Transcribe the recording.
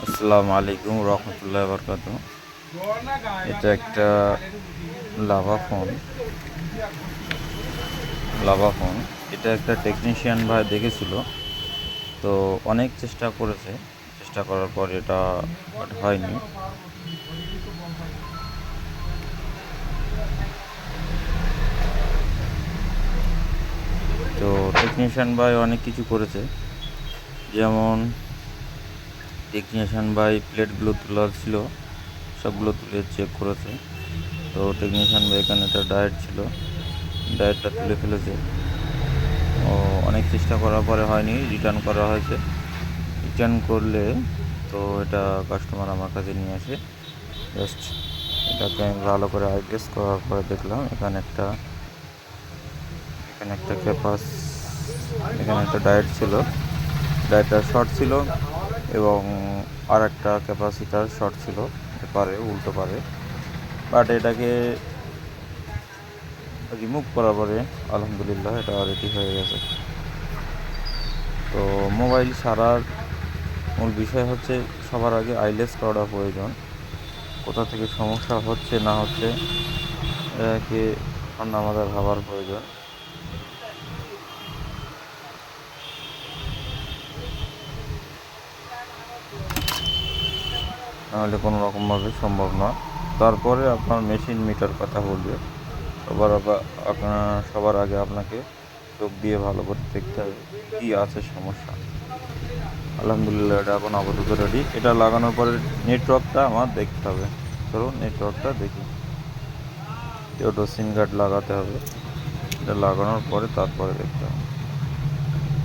আসসালামু আলাইকুম রহমতুল্লাহ বরকাত। এটা একটা লাভা ফোন। এটা একটা টেকনিশিয়ান ভাই দেখেছিল, তো অনেক চেষ্টা করেছে। চেষ্টা করার পর এটা হয়নি। তো টেকনিশিয়ান ভাই অনেক কিছু করেছে, যেমন টেকনিশিয়ান ভাই প্লেটগুলো তোলা ছিল, সবগুলো তুলে চেক করেছে। তো টেকনিশিয়ান ভাই এখানে একটা ডায়েট ছিল, ডায়েটটা তুলে ফেলেছে। ও অনেক চেষ্টা করার পরে হয়নি, রিটার্ন করা হয়েছে। রিটার্ন করলে তো এটা কাস্টমার আমার কাছে নিয়ে আসে। জাস্ট এটাকে আমি ভালো করে আইপিএস করার পরে দেখলাম এখানে একটা ক্যাপাস, এখানে একটা ডায়েট ছিল, ডায়েটটা শর্ট ছিল এবং আর একটা ক্যাপাসিটার শর্ট ছিল পারে উল্টো পারে। বাট এটাকে রিমুভ করার পরে আলহামদুলিল্লাহ এটা রেডি হয়ে গেছে। তো মোবাইল সারার মূল বিষয় হচ্ছে সবার আগে আইলেস করা প্রয়োজন। কোথা থেকে সমস্যা হচ্ছে না হচ্ছে এটাকে ঠান্ডা মাথায় ভাবার প্রয়োজন। নাহলে কোনো রকমভাবে সম্ভব না। তারপরে আপনার মেশিন মিটার কথা বলবে। সবার আগে আপনাকে চোখ দিয়ে ভালো করে দেখতে হবে কী আছে সমস্যা। আলহামদুলিল্লাহ এটা এখন আপাতত রেডি। এটা লাগানোর পরে নেটওয়ার্কটা আমার দেখতে হবে। ধরুন নেটওয়ার্কটা দেখি, সিম কার্ড লাগাতে হবে। এটা লাগানোর পরে তারপরে দেখতে হবে।